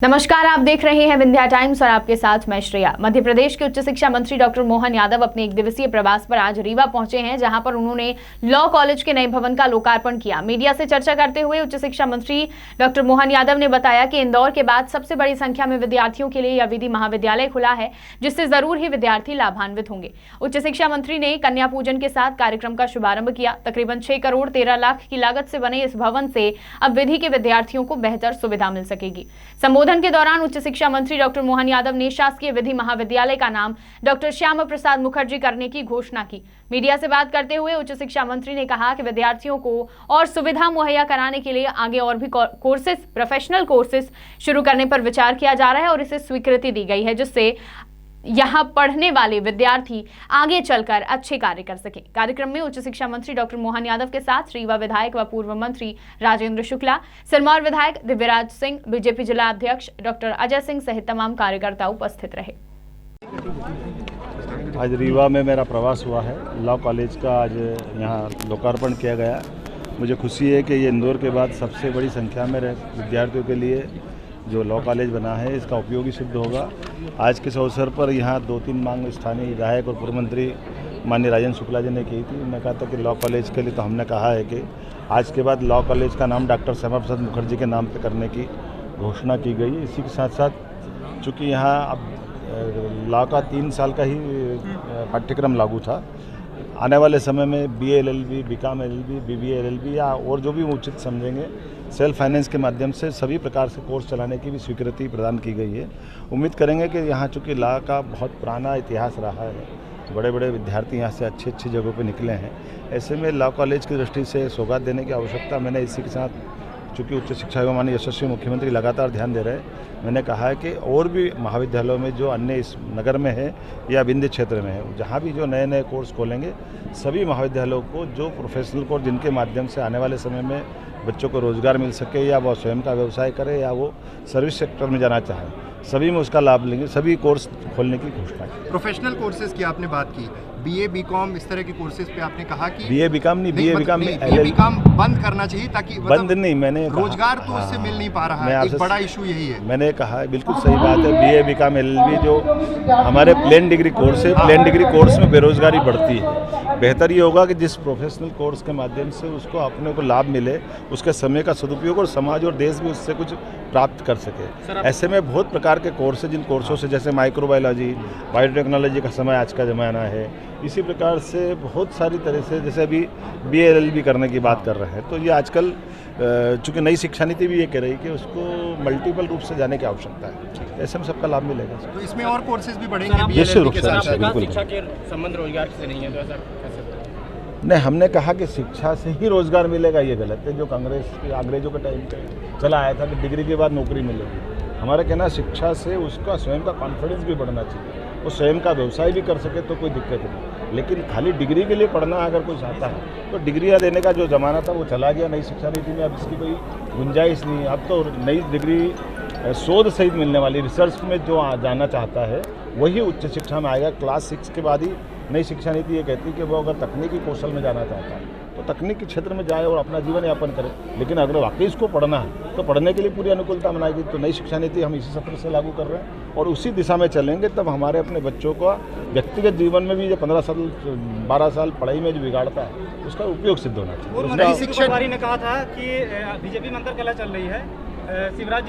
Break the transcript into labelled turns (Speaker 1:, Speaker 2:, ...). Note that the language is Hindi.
Speaker 1: नमस्कार, आप देख रहे हैं विंध्या टाइम्स और आपके साथ मैं श्रेया। मध्य प्रदेश के उच्च शिक्षा मंत्री डॉक्टर मोहन यादव अपने एक दिवसीय प्रवास पर आज रीवा पहुंचे हैं, जहां पर उन्होंने लॉ कॉलेज के नए भवन का लोकार्पण किया। मीडिया से चर्चा करते हुए उच्च शिक्षा मंत्री डॉक्टर मोहन यादव ने बताया कि इंदौर के बाद सबसे बड़ी संख्या में विद्यार्थियों के लिए यह विधि महाविद्यालय खुला है, जिससे जरूर ही विद्यार्थी लाभान्वित होंगे। उच्च शिक्षा मंत्री ने कन्या पूजन के साथ कार्यक्रम का शुभारंभ किया। तकरीबन 6 करोड़ 13 लाख की लागत से बने इस भवन से अब विधि के विद्यार्थियों को बेहतर सुविधा मिल सकेगी। संबोधन के दौरान उच्च शिक्षा मंत्री डॉक्टर मोहन यादव ने शासकीय विधि महाविद्यालय का नाम डॉक्टर श्यामा प्रसाद मुखर्जी करने की घोषणा की। मीडिया से बात करते हुए उच्च शिक्षा मंत्री ने कहा कि विद्यार्थियों को और सुविधा मुहैया कराने के लिए आगे और भी कोर्सेज, प्रोफेशनल कोर्सेज शुरू करने पर विचार किया जा रहा है और इसे स्वीकृति दी गई है, जिससे यहाँ पढ़ने वाले विद्यार्थी आगे चलकर अच्छे कार्य कर सके। कार्यक्रम में उच्च शिक्षा मंत्री डॉक्टर मोहन यादव के साथ रीवा विधायक व पूर्व मंत्री राजेंद्र शुक्ला, सिरमौर विधायक दिव्यराज सिंह, बीजेपी जिला अध्यक्ष डॉक्टर अजय सिंह सहित तमाम कार्यकर्ता उपस्थित रहे।
Speaker 2: आज रीवा में मेरा प्रवास हुआ है। लॉ कॉलेज का आज यहाँ लोकार्पण किया गया। मुझे खुशी है कि ये इंदौर के बाद सबसे बड़ी संख्या में विद्यार्थियों के लिए जो लॉ कॉलेज बना है, इसका उपयोगी सिद्ध होगा। आज के इस अवसर पर यहाँ 2-3 मांग स्थानीय विधायक और पूर्व मंत्री माननीय राजेंद्र शुक्ला जी ने की थी। उन्होंने कहा था कि लॉ कॉलेज के लिए तो हमने कहा है कि आज के बाद लॉ कॉलेज का नाम डॉक्टर श्यामा प्रसाद मुखर्जी के नाम पे करने की घोषणा की गई। इसी के साथ साथ चूँकि यहाँ अब लॉ का 3 साल का ही पाठ्यक्रम लागू था, आने वाले समय में BA LLB, BCom LLB, BBA LLB या और जो भी उचित समझेंगे सेल्फ फाइनेंस के माध्यम से सभी प्रकार से कोर्स चलाने की भी स्वीकृति प्रदान की गई है। उम्मीद करेंगे कि यहाँ चूँकि लॉ का बहुत पुराना इतिहास रहा है, बड़े बड़े विद्यार्थी यहाँ से अच्छी अच्छी जगहों पे निकले हैं, ऐसे में लॉ कॉलेज की दृष्टि से सौगात देने की आवश्यकता मैंने इसी के साथ, चूँकि उच्च शिक्षा एवं माननीय यशस्वी मुख्यमंत्री लगातार ध्यान दे रहे हैं, मैंने कहा है कि और भी महाविद्यालयों में जो अन्य इस नगर में है या विंध्य क्षेत्र में है, जहाँ भी जो नए नए कोर्स खोलेंगे, सभी महाविद्यालयों को जो प्रोफेशनल कोर्स जिनके माध्यम से आने वाले समय में बच्चों को रोजगार मिल सके या वो स्वयं का व्यवसाय करे या वो सर्विस सेक्टर में जाना चाहे, सभी में उसका लाभ लेंगे। सभी कोर्स खोलने की घोषणा की।
Speaker 3: प्रोफेशनल कोर्सेज की आपने बात की, BA BCom इस तरह के कोर्सेज पे आपने कहा कि
Speaker 2: BA BCom नहीं, BA BCom में
Speaker 3: BA BCom बंद करना चाहिए, ताकि
Speaker 2: बंद नहीं, मैंने
Speaker 3: रोजगार तो उससे मिल नहीं पा रहा है, एक बड़ा इशू यही है।
Speaker 2: मैंने कहा बिल्कुल सही बात है। BA BCom LLB जो हमारे प्लेन डिग्री कोर्स है, प्लेन डिग्री कोर्स में बेरोजगारी बढ़ती है। बेहतर ये होगा कि जिस प्रोफेशनल कोर्स के माध्यम से उसको अपने को लाभ मिले, उसके समय का सदुपयोग और समाज और देश भी उससे कुछ प्राप्त कर सके। ऐसे में बहुत प्रकार के कोर्स हैं, जिन कोर्सों से जैसे माइक्रोबायोलॉजी, बायोटेक्नोलॉजी का समय आज का ज़माना है, इसी प्रकार से बहुत सारी तरह से, जैसे अभी BA LLB करने की बात कर रहे हैं, तो ये आजकल चूँकि नई शिक्षा नीति भी ये कह रही है कि उसको मल्टीपल रूप से जाने की आवश्यकता है, ऐसे में सबका लाभ मिलेगा।
Speaker 3: तो इसमें और कोर्सेज भी बढ़ेंगे
Speaker 2: निश्चित रूप से, बिल्कुल।
Speaker 4: शिक्षा के संबंध रोजगार से नहीं है, तो ऐसा कैसे?
Speaker 2: नहीं, हमने कहा कि शिक्षा से ही रोजगार मिलेगा, ये गलत है। जो कांग्रेस के अंग्रेजों के टाइम पे चला आया था कि डिग्री के बाद नौकरी मिलेगी, हमारा कहना शिक्षा से उसका स्वयं का कॉन्फिडेंस भी बढ़ना चाहिए, वो स्वयं का व्यवसाय भी कर सके तो कोई दिक्कत नहीं। लेकिन खाली डिग्री के लिए पढ़ना अगर कोई चाहता है तो डिग्रियाँ देने का जो ज़माना था वो चला गया। नई शिक्षा नीति में अब इसकी कोई गुंजाइश नहीं है। अब तो नई डिग्री शोध सहित मिलने वाली, रिसर्च में जो जाना चाहता है वही उच्च शिक्षा में आएगा। क्लास 6 के बाद ही नई शिक्षा नीति ये कहती है कि वो अगर तकनीकी कौशल में जाना चाहता है तो तकनीकी क्षेत्र में जाए और अपना जीवन यापन करे। लेकिन अगर वाकई इसको पढ़ना है तो पढ़ने के लिए पूरी अनुकूलता बनाएगी। तो नई शिक्षा नीति हम इसी सत्र से लागू कर रहे हैं और उसी दिशा में चलेंगे, तब हमारे अपने बच्चों का व्यक्तिगत जीवन में भी जो 15 साल 12 साल पढ़ाई में जो बिगाड़ता है उसका उपयोग सिद्ध होना चाहिए।
Speaker 4: शिक्षा ने कहा था कि बीजेपी में अंतर्कलह चल रही है, शिवराज